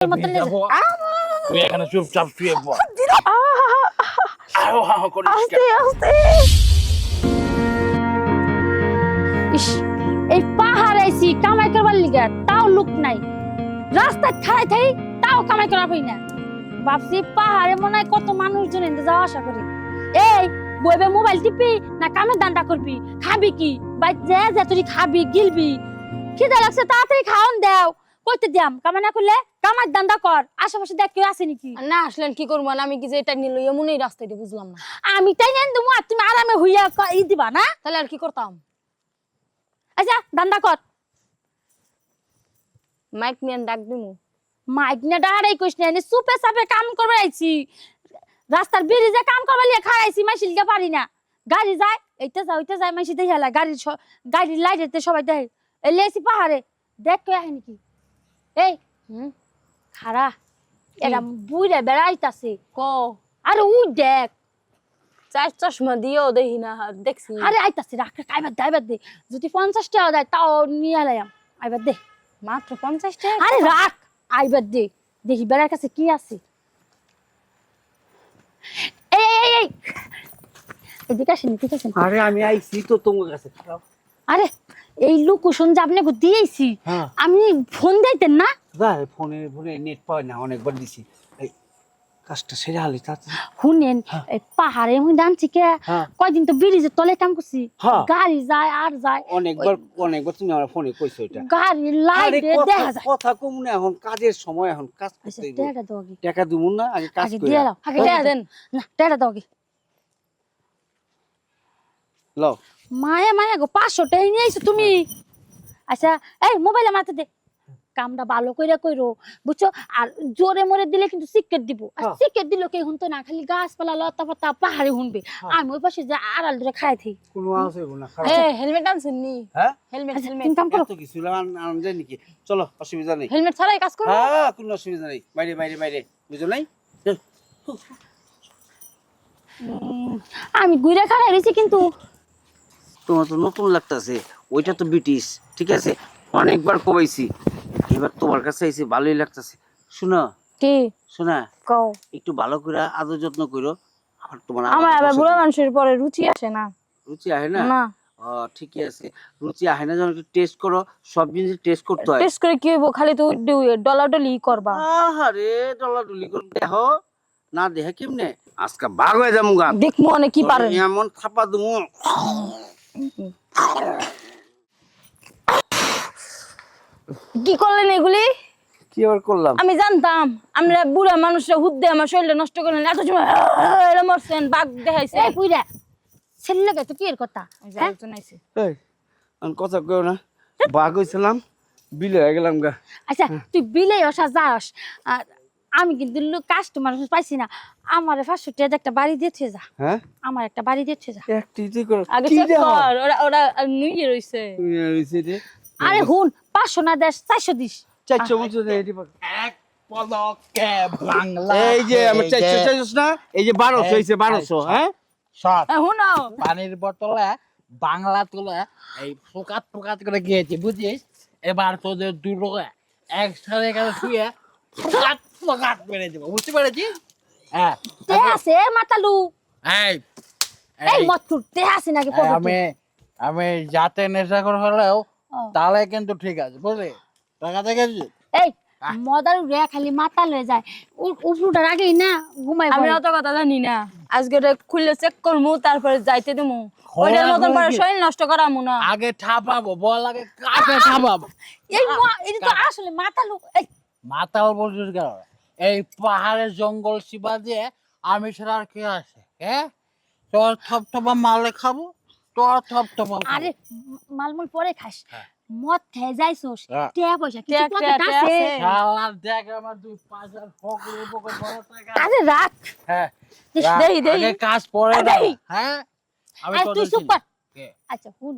মতন লেগে তুই এখানে চুপচাপ শুয়ে পড়। আস্তে আস্তে ইস এই পাহাড় আইছি কামাই করবার লিগা তাও লোক নাই রাস্তা ঠাই ঠাই তাও কামাই করা পাই না ভাবছি পাহাড়ে মনে হয় কত মানুষজন এনে যাওয়া আশা করি এই বইবে মোবাইল টিপি না কামে দান্ডা করবি খাবি কি বাই যে তুই খাবি গিলবি খিদে লাগছে তাড়াতাড়ি খাওন দাও কইতে দিয়াম কামে না করলে কামার দান্ডা কর আশেপাশে দেখ কেউ আছে নাকি না আসলেন কি করবো আমি কি যে এটা নিল এমনই রাস্তায় বুঝলাম না আমি তাই নেন তুমি আর তুমি আরামে হইয়া ই দিবা না তাহলে আর কি করতাম আচ্ছা দান্ডা কর মাইক নিয়ে ডাক দিমু মাইক না ডাড়াই কইস না এনে সুপে সাপে কাম করবে আইছি রাস্তার ব্রিজে কাম করবে লিয়ে খাইছি মাইশিলকে পারি না গাড়ি যায় এইটা যায় ওইটা যায় মাইশি দেখালা গাড়ি লাইটেতে সবাই দেখে এলে আইছি পাহাড়ে দেখ কে আহে নাকি এই খারা এরা বুইরা বেড়াইতাছে ক আরে উই দেখ চার চশমা দিয়েও দেখি না দেখছি আরে আইতাছে রাখ আইবার দাইবার দে যদি 50 টাকা দেয় তাও নিয়ে আলাম আইবার দে মাত্র 50 টাকা আরে রাখ আইবার দে দেখি বেড়ার কাছে কি আছে এই এদিকে আসেন এদিকে আসেন আরে আমি আইছি তো তোমার কাছে। আরে এই লোকেশন যে আপনি দিয়েছি হ্যাঁ। আমি ফোন দিতেন না যাই ফোনে নেট পাই না অনেকবার দিছি। এই কাজটা সেরে হালি তাড়াতাড়ি। শুনেন এই পাহাড়ে আমি দাঁড়ছি কে হ্যাঁ। কয়দিন তো ব্রিজের তলে কাম করছি হ্যাঁ। গাড়ি যায় আর যায় অনেকবার তুমি আমার ফোনে কইছো এটা। গাড়ি লাইটে দেখা যায় কথা কম না এখন কাজের সময় এখন কাজ আচ্ছা করতে হইব। টেটা দাও আগে টাকা দিমু না আগে কাজ আগে কইরা। দিয়ে দাও আগে টাকা দেন না টেটা দাও আগে লও মায়া গো 500 টাকা নিয়ে আইছো তুমি আচ্ছা এই মোবাইলে মারতে দে কামটা ভালো কইরা কইরো বুঝছো আর জোরে মরে দিলে কিন্তু সিকেট দিব আর হ্যাঁ। সিকেট দিলে কে হুনতো না খালি গাছপালা লতা পাতা পাহাড়ে হুনবে আমি ওই পাশে যে আড়াল ধরে খাই থাই কোনো আওয়াজ হইব না খারাপ। এ হেলমেট আনছেন নি হ্যাঁ হেলমেট আচ্ছা, হেলমেট তুমি কাম করো এত কিছু আনন্দ যায় নাকি? চলো অসুবিধা নেই। হেলমেট ছাড়াই কাজ করবো হ্যাঁ কোনো অসুবিধা নেই। বাইরে বুঝো নাই? আমি গুইরা খাড়াই রইছি কিন্তু তোমার তো নতুন লাগতেছে, ওইটা তো ব্রিটিশ, ঠিক আছে অনেকবার কমাইছি, এবার তোমার কাছে আইছি ভালোই লাগতেছে। শোনো কি শোনা কও একটু ভালো করে আদর যত্ন করো। আবার তোমার আমার আবার পছন্দ। বুড়া মানুষের পরে রুচি আসে না রুচি আহে না? না ঠিকই আছে, রুচি আহে না যখন একটু টেস্ট করো, সব জিনিস টেস্ট করতে হয়। টেস্ট করে কি হইব খালি তো ডলাডলি করবা আরে ডলাডলি করে দেখো না, দেখে কেমনে আজকে বাঘ হয়ে যাবো গা। দেখমু অনেক কি পারেন এমন থাপা দুমু। কি করলেন এগুলি কি আবার করলাম? আমি জানতাম আমরা বুড়া মানুষরা হুদ্দে আমার শরীরটা নষ্ট করলেন এত সময় এরা মরছেন বাঘ দেখাইছে এই পুইরা ছেলে লাগে তো কি এর কথা হ্যাঁ? একজন আইছে এই আমি কথা কইও না, বাঘ হইছিলাম বিলে হয়ে গেলাম গা। আচ্ছা তুই বিলে আসা যাস আর আমি কিন্তু কাস্টমার পাইছি না আমার 500 টাকা একটা বাড়ি দিয়েছে যা হ্যাঁ আমার একটা বাড়ি দিয়েছে যা একটি তুই কর আগে কি চেক দেহ? কর ওরা ওরা নুইয়ে রইছে তুমি আর হইছে রে আরে হুন 500 না দেশ 400 দিস চারশো বছর এটি পাক। এক পদকে বাংলা এই যে আমি চারশো না, এই যে 1200 হইছে 1200। হ্যাঁ সব হুনো পানির বোতলে বাংলা তুলে এই ফোকাত করে গিয়েছি বুঝিস। এবার তোদের দুটো একসাথে এখানে শুয়ে ফোকাত মেরে দেবো, বুঝতে পেরেছিস? হ্যাঁ তে আছে মাতালু এই এই মতুর তে আছে নাকি এই পকেটে আমি যাতে নেশা করে হলেও ও। তাহলে কিন্তু ঠিক আছে বুঝলি, টাকা দেখেছিস? এই মদারু রে খালি মাতাল হয়ে যায় উপরুটার আগেই না ঘুমাই আমি পড়ে। অত কথা জানি না আজকে এটা খুলে চেক করমু তারপরে যাইতে দেবো ওইটার মতন করে শরীর নষ্ট করামু না আগে ঠাপাবো, বল আগে কাকে ঠাপাবো? এটা তো আসলে মাতালু এই মাতাল বলছিস কেন? এই পাহাড়ের জঙ্গল শিবা দিয়ে আমি ছাড়া আর কে আসে? হ্যাঁ তোর থপথপা মালে খাবো, তোর থপথপা খাবো। আরে মালমুল পরে খাস হ্যাঁ। মদ খেয়ে যাইছস হ্যাঁ। টিয়া পয়সা কিছু টিয়া, পকেট টিয়া আছে আছে। শালার দেখ আমার দুই পাঁচার ফকরের পকেট বড় টাকা। আরে রাখ হ্যাঁ দেই, দেই দেই। দেই কাজ পরে আরে না। দেই। হ্যাঁ আমি এই তোদের তুই চুপ চিনি। কর কে? আচ্ছা হুন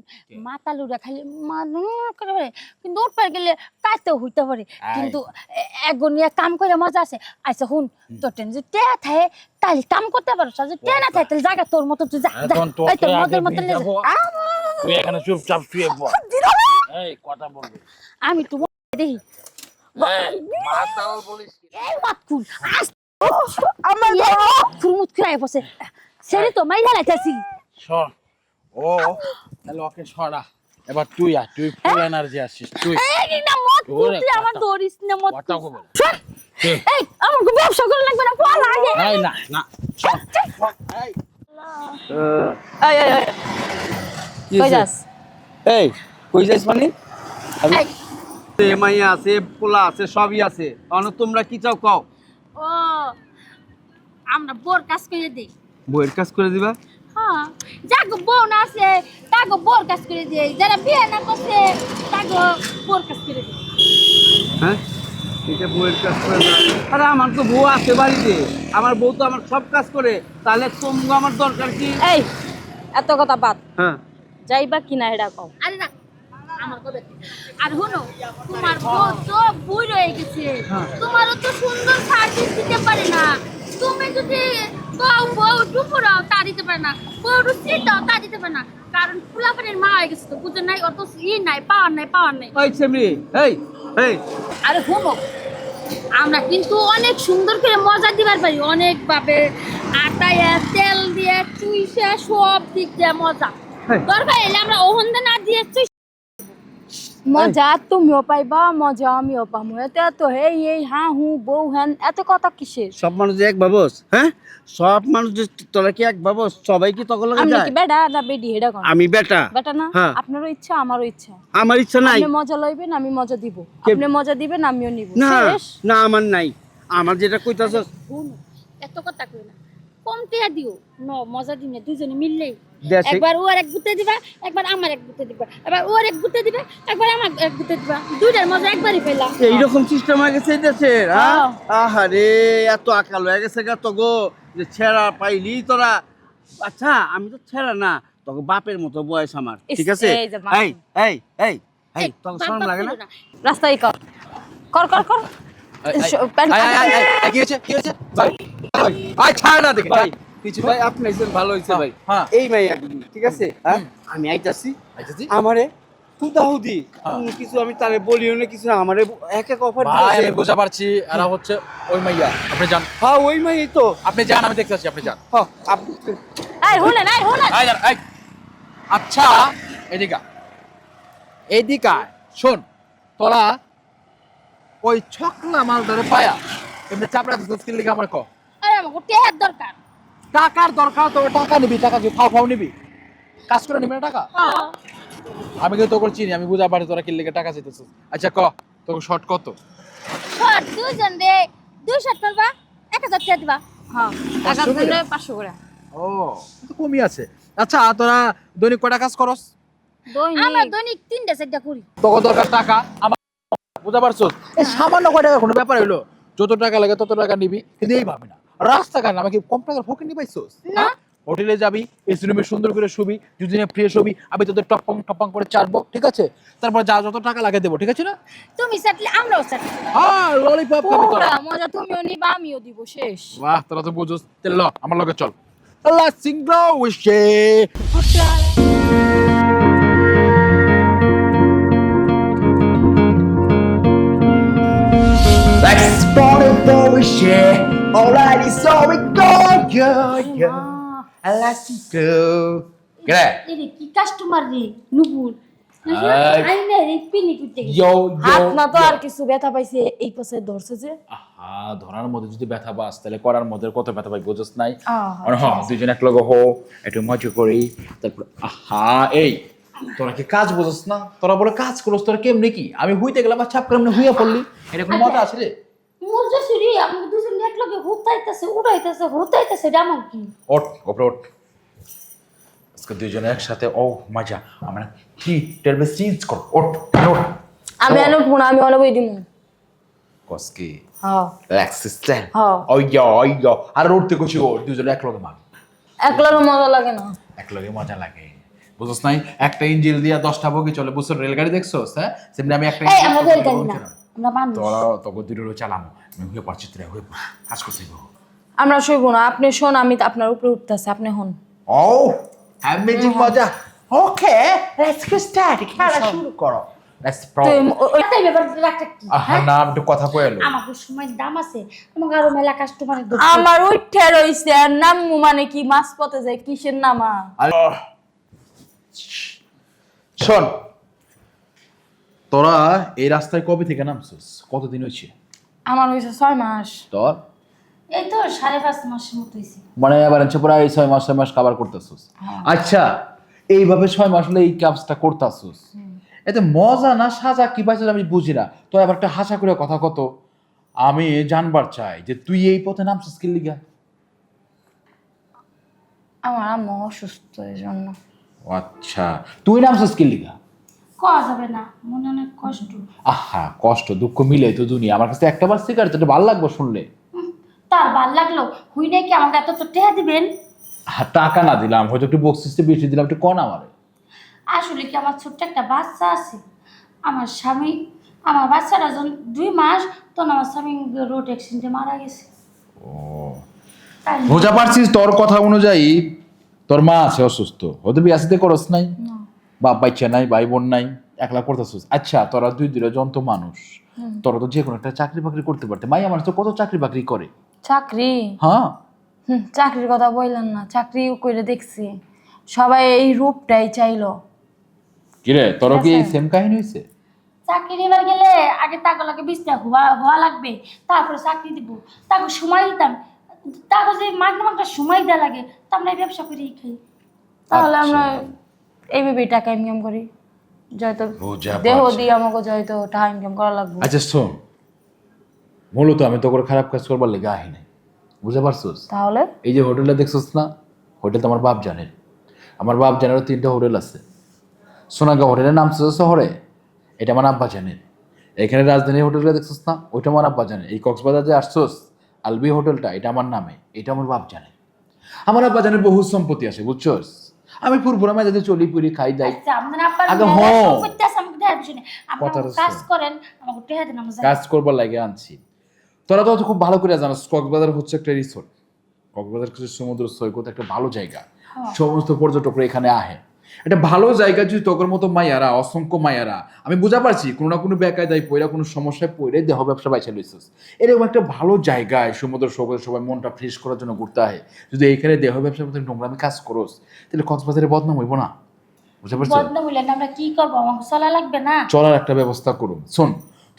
মাতালুরা খালি করে পারে কিন্তু ওর পারে গেলে কাইতেও হইতে পারে কিন্তু একগনিয়া কাম করে মজা আছে আচ্ছা হুন তোর টেন যে টিয়া থাকে তাহলে কাম করতে পারো যে টিয়া না থাকে তাহলে জায়গা তোর মতো তুই যা যা। এখন তোকে এই তোর আগে মদের মতো লে যা। ভিজাবো। তুই এখানে চুপচাপ শুয়ে পড়। এই কথা বলবি আমি তো দেখি মাতাল বলিস কি? এই মত খুল আস আমার ফুরমুত খাই বসে সেরে তো মাই ঢালাইতাছি সর ও তাহলে ওকে সরা এবার তুই ফুল এনার্জি আসছিস তুই এই না মত ওরে তুই আমার কথা। ধরিস না মত কথা কবে এই আমার ব্যবসা করে লাগবে না পড়া লাগে এই না না সর, সর, এই। এই এই এই কি কই হইছে? যাস এই কই যাইস মানে এই মাইয়া আছে পোলা আছে সবই আছে অন তোমরা কি চাও কও ও আমরা বোর কাজ করে দেই বইয়ের কাজ করে দিবা হ্যাঁ যাগো বউ না আছে তাগো বোর কাজ করে দেই যারা বিয়ে না করছে তাগো বোর কাজ করে দেই হ্যাঁ এটা বউয়ের কাজ করে না আরে আমার তো বউ আছে বাড়িতে আমার বউ তো আমার সব কাজ করে তাহলে তোমরা আমার দরকার কি এই এত কথা বাদ হ্যাঁ যাইবা কিনা এটা কও আরে না আমার কবে আর হলো তোমার বউ তো বুড়ি হয়ে গেছে তোমারও তো সুন্দর সার্ভিস দিতে পারে না তুমি যদি বউ বউ টুকুরাও তা দিতে পারে না বউ রুচিটাও তা দিতে পারে না কারণ ফুলাফানের মা হয়ে গেছে তো বুঝে নাই অত নাই পাওয়ার নাই ওই সেমরি এই এই আরে হলো আমরা কিন্তু অনেক সুন্দর করে মজা দিবার পারি অনেক ভাবে আটায় তেল দিয়ে চুইসে সব দিক দিয়ে মজা হ্যাঁ। দরকার এলে আমরা ওহন না দিয়ে চুই মজা তুমিও পাইবা মজা আমিও পামু এতে তো এই হ্যাঁ হু বউ হ্যান এত কথা কিসের সব মানুষ যে এক ভাবস হ্যাঁ সব মানুষ যে তোরা কি এক ভাবস সবাই কি তখন লাগে আপনি যায় কি বেডা না বেডি এটা কোন আমি বেটা বেটা না হ্যাঁ। আপনারও ইচ্ছা আমারও ইচ্ছা আমার ইচ্ছা নাই আপনি মজা লইবেন আমি মজা দিব কে- আপনি মজা দিবেন আমিও নিব না শেষ না আমার নাই আমার যেটা কইতাছ শুনো, এত কথা কই না কম টিয়া দিও মজা দিনে দুজনে মিললেই দেশে একবার ওর এক গুতে দিবা একবার আমার এক গুতে দিবা এবার ওর এক গুতে দিবা একবার আমার এক গুতে দিবা দুইটার মজা একবারই পেলা এইরকম সিস্টেম হয়ে গেছে এই দেশের হ্যাঁ হ্যাঁ। আহারে এত আকাল হয়ে গেছে গা তোগো যে ছেঁড়া পাইলি তোরা আচ্ছা আমি তো ছেঁড়া না তোকে বাপের মতো বয়স আমার ইস, ঠিক আছে এই যে বাপ। এই এই এই এই তোকে বাপ শরম বাপ লাগে না করো না। রাস্তায় কর কর কর কর প্যান্ট কি হয়েছে কি হয়েছে ভাই ভাই ছাড় না দেখে ভাই কিছু ভাই আপনি আইছেন ভালো হইছে ভাই হ্যাঁ। এই ভাই ঠিক আছে হ্যাঁ আমি আইতাছি আইতাছি? আমারে হুদাহুদি কোনো কিছু আমি তারে বলিও না কিছু না আমারে এক এক অফার ভাই দিয়েছে আমি বুঝা পারছি এরা হচ্ছে ওই মাইয়া আপনি যান হ্যাঁ ওই মাই তো আপনি যান আমি দেখতে পাচ্ছি আপনি যান হ্যাঁ আপনি এই হুনেন এই হুনেন আয় যান আয় আচ্ছা এদিকে আয়। এদিকে আয়। শোন তোরা ওই ছকলা মাল ধরে পায়া এমনি চাপড়া দিছিস কি লিখে আমার ক আরে আমাকে টেহার দরকার টাকার দরকার তো টাকা নিবি টাকা কি ফাও ফাও নিবি কাজ করে নিবি না টাকা আমি কিন্তু তোকে চিনি আমি বুঝা পারি তোরা কি লিখে টাকা চাইতেছিস আচ্ছা ক তোকে শর্ট কত শর্ট দুজন রে 200 ফেলবা 1000 টাকা দিবা হ্যাঁ টাকা 500 করে? দিলে 500 করে ও তো কমই আছে আচ্ছা তোরা দৈনিক কয়টা কাজ করস আমরা দৈনিক দৈনিক 3টা 4টা করি তোকে দরকার টাকা আমার বুঝা পারছস এই সামান্য কয় টাকা কোনো ব্যাপার হইলো যত টাকা লাগে তত টাকা নিবি কিন্তু এই ভাবি না রাস্তাঘাট আমাকে কম টাকার ফকির নি পাইছস না। হোটেলে যাবি এসি রুমে সুন্দর করে শুবি দুদিনে ফ্রেশ হবি আমি তোদের টপং করে চাটবো ঠিক আছে তারপর যা যত টাকা লাগে দেবো ঠিক আছে না তুমি চাটলে আমরাও চাটলে হ্যাঁ ললিপপ খাবি তোরা পুরা মজা তুমিও নিবা আমিও দিব শেষ বাহ তোরা তো বুঝছস চল ল আমার লগে চল আল্লাহ সিংহ উইশে Explore the share. Alrighty, so we go, yo. I like to go. কে এরে কি কাস্টমার রে নুপুর এই। আইনে রে পিনি করতে গেছে ইয়ো হাত না তো আর কিছু ব্যথা পাইছে এই পাশে ধরছে যে আহা ধরার মধ্যে যদি ব্যথা পাস তাহলে করার মধ্যে কত ব্যথা পাই বুঝছ নাই আহা, আর হ্যাঁ দুইজন এক লগে হো একটু মজা করি তারপর আহা এই তোরা কি কাজ বুঝছ না তোরা বলে কাজ করছ তোরা কেমনে কি আমি হইতে গেলাম আর ছাপ করে এমনি হইয়া পড়লি এটা কোনো মজা আছে রে মুজা সুরি আমাকে দুজন এক লগে হুতাইতেছে উড়াইতেছে ডামন কি ওঠ ওপরে ওঠ আজকে দুইজনে একসাথে ও মজা আমরা কি টেলবে সিজ কর ওঠ ওঠ আমি আনো ফোন আমি অনেক বই দিমু কসকি হ্যাঁ ল্যাক্সিস্টেন হ্যাঁ। ওইয়া আর উঠতে কইছি ও দুইজনে এক লগে মার একলারও মজা লাগে না এক লগে মজা লাগে বুঝছ নাই একটা ইঞ্জিন দিয়া 10টা বগি চলে বুঝছ রেলগাড়ি দেখছস হ্যাঁ সেমনি আমি একটা এই আমরা রেল গাড়ি না আমরা বান্ধব তোরা তোকে দুটো চালামো আমি হয়ে পারছি তোরা হয়ে পড় কাজ করতে গো আমরা শুইব না আপনি শোন আমি তো আপনার উপরে উঠতেছি আপনি হন Oh, amazing মজা। Okay, let's get started. খেলা শুরু করো। লেটস এটাই ব্যাপার রাখতে কি হ্যাঁ? না আমি একটু কথা কই এলো আমাকে সময় দাম আছে আমাকে আরো মেলা কাস্টমার আমার উঠে রইছে আর নামু মানে কি মাছ পথে যায় কিসের নামা? শোন, তোরা এই রাস্তায় কবে থেকে নামছিস? কতদিন হয়েছে আমার হইছে 6 মাস। তোর? এই তো 5.5 মাসের মতো হয়েছে। মানে এবার হচ্ছে প্রায় 6 মাস কাভার করতেছিস। আচ্ছা, এইভাবে 6 মাস হলে এই কাজটা করতেছিস, এতে মজা না সাজা কি পাইছিস আমি বুঝি না। তো এবার একটা হাসা করে কথা কত, আমি জানবার চাই যে তুই এই পথে নামছিস কি লিগা? আমার আম্মু অসুস্থ এই জন্য। আচ্ছা, তুই নামছিস কি লিগা? কওয়া যাবে না, মনে অনেক কষ্ট। আহা, কষ্ট দুঃখ মিলে তো দুনিয়া। আমার কাছে একটাবার সিগারেট এটা ভালো লাগবে শুনলে। তার ভাল লাগলো হুই নাই কি আমাকে এত তো টেহা দিবেন? টাকা না দিলাম, হয়তো একটু বক্সিসে বেশি দিলাম, একটু কন আমারে। আসলে কি আমার ছোট্ট একটা বাচ্চা আছে, আমার স্বামী, আমার বাচ্চাটা যখন 2 মাস তখন আমার স্বামী রোড অ্যাক্সিডেন্টে মারা গেছে। তাই বোঝা পারছিস? তোর কথা অনুযায়ী তোর মা আছে অসুস্থ, হয়তো বিয়াসিতে করস নাই, বাপ বাচ্চা নাই, ভাই বোন নাই, একলা করতেছিস। আচ্ছা, তোরা দুই জন্ত মানুষ, তোরা তো যে কোনো একটা চাকরি বাকরি করতে পারতে। মাই আমার তো কত চাকরি বাকরি করে। চাকরি? হ্যাঁ, চাকরির কথা বললেন না, চাকরি করে দেখছি সবাই এই রূপটাই চাইলো। কিরে তোর কি সেম কাহিনী হয়েছে? চাকরি এবার গেলে আগে তাকে বিস্তার হওয়া লাগবে, তারপরে চাকরি দিব, তাকে সময় দিতাম, তাকে যে মাগনা সময় দেওয়া লাগে তা আমরা এই ব্যবসা করেই খাই। তাহলে আমরা এইভাবে টাকা ইনকাম করি, যত দেহ দিয়ে আমাকে যত টাকা ইনকাম করা লাগবে। আচ্ছা শোন, মূলত আমি তো করে খারাপ কাজ করবার লেগে আহি নাই, বুঝতে পারছিস? তাহলে এই যে হোটেলটা দেখছিস না, হোটেল তো আমার বাপ জানে। আমার বাপ জানের 3টা হোটেল আছে। সোনাগা হোটেলের নাম ছিল শহরে, এটা আমার আব্বা জানে। এখানে রাজধানী হোটেলটা দেখছিস না, ওইটা আমার আব্বা জানে। এই কক্সবাজার যে আসছোস আলবি হোটেলটা, এটা আমার নামে, এটা আমার বাপ জানে। আমার আব্বা জানের বহু সম্পত্তি আছে, বুঝছস? আমি পুরপুরা মেজাজে চলি পুরি খাই দাই। আচ্ছা আমাদের আব্বার আগে মেলা হ্যাঁ। সম্পত্তি আছে, আমাকে দেওয়ার বিষয় নেই। আপনারা কথাটা কাজ শোন। করেন, আমাকে টেহা দেন, আমরা যাই। কাজ করবার লাগে আনছি। তোরা তো খুব ভালো করে জানোস কক্সবাজার হচ্ছে একটা রিসোর্ট। কক্সবাজার হচ্ছে সমুদ্র সৈকত, একটা ভালো জায়গা। সমস্ত পর্যটকরা এখানে আহে। এটা ভালো জায়গা, যদি তোর মতো মাইয়ারা, অসংখ্য মাইয়ারা, আমি বুঝা পারছি কোনো না কোনো বেকায়দায় পড়া, কোনো সমস্যায় পড়ে দেহ ব্যবসা বাইচা লইছিস। এরকম একটা ভালো জায়গায় সমুদ্র সৈকতে সবাই মনটা ফ্রেশ করার জন্য ঘুরতে আহে, যদি এখানে দেহ ব্যবসার মধ্যে নোংরামি কাজ করোস, তাহলে কক্সবাজারে বদনাম হইব না? বুঝতে পারছো? বদনাম হইলে আমরা কি করবো, আমাকে চলা লাগবে না? চলার একটা ব্যবস্থা করুন। শোন,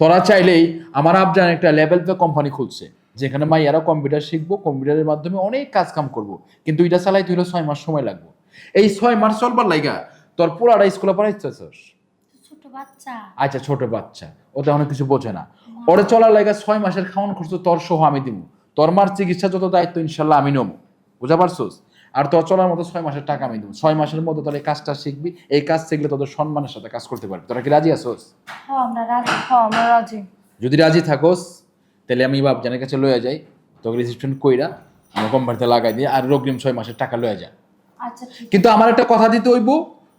তোরা চাইলেই আমার আবজান একটা লেভেল পে কোম্পানি খুলছে, যেখানে মাইয়ারা কম্পিউটার শিখবো, কম্পিউটারের মাধ্যমে অনেক কাজ কাম করবো, কিন্তু এটা চালাইতে হলে 6 মাস সময় লাগবে। এই 6 মাস চলবার লাইগা তোর পুরাটা স্কুলে পড়াইতেছস। ছোট বাচ্চা। আচ্ছা, ছোট বাচ্চা, ও তো অনেক কিছু বোঝে না। ওরে চলার লাইগা 6 মাসের খাওয়ান খরচ তোর সহ আমি দিব। তোর মার চিকিৎসা যত দায়িত্ব ইনশাল্লাহ আমি নেবো, বুঝা পারছস? আর তোর চলার মতো 6 মাসের টাকা আমি দেবো। 6 মাসের মধ্যে তোর এই কাজটা শিখবি, এই কাজ শিখলে তোদের সম্মানের সাথে কাজ করতে পারবি। তোরা কি রাজি আছোস? হ্যাঁ আমরা রাজি। হ্যাঁ আমরা রাজি। যদি রাজি থাকোস তাহলে আমি বাপজানের কাছে লইয়া যাই, তোকে রিসিপশন কইরা আমার কোম্পানিতে লাগাই দিয়ে, আর অগ্রিম 6 মাসের টাকা লইয়া যা। আচ্ছা ঠিক। কিন্তু আমার একটা কথা দিতে হইব,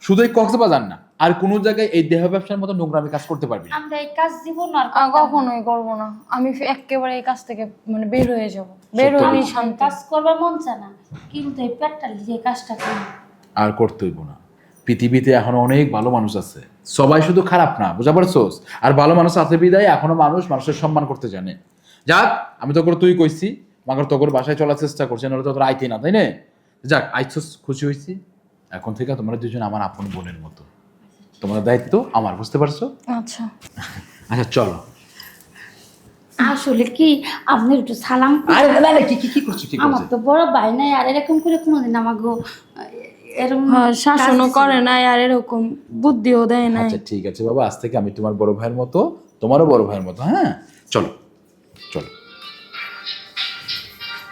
শুধু এই কক্সবাজার না, আর কোনো জায়গায় এই দেহ ব্যবসার মতো নোংরামি কাজ করতে পারবি না। আমরা এই কাজ দিব না আর আমি কখনোই করবো না। আমি একেবারে এই কাজ থেকে মানে বের হয়ে যাব, বের হয়ে শান্তি। কাজ করবার মন চায় না, কিন্তু এই পেটটা যে কাজটা করি আর করতে হইব না। পৃথিবীতে এখনো অনেক ভালো মানুষ আছে, সবাই শুধু খারাপ না, বুঝা পারছোস? আর ভালো মানুষ আছে বিদায় এখনো মানুষের সম্মান করতে জানে। যাক, আমি তো করে তুই কইছি, মাগর তোর বাসায় চলার চেষ্টা করছি, না তো তোর আইতে না, তাই না? যাক, আইছস, খুশি হয়েছি। এখন থেকে তোমরা দুজন আমার আপন বোনের মতো, তোমার দায়িত্ব আমার, বুঝতে পারছো? আচ্ছা আচ্ছা চলো। আসলে কি আপনার একটু সালাম আরে না না, কি করছো, কি আমার করছো? তো বড় ভাই নাই, আর এরকম করে কোনোদিন আমাকে এরকম হ্যাঁ, শাসনও করে নাই আর এরকম বুদ্ধিও দেয় নাই। আচ্ছা ঠিক আছে বাবা, আজ থেকে আমি তোমার বড় ভাইয়ের মতো, তোমারও বড় ভাইয়ের মতো। হ্যাঁ, চলো চলো।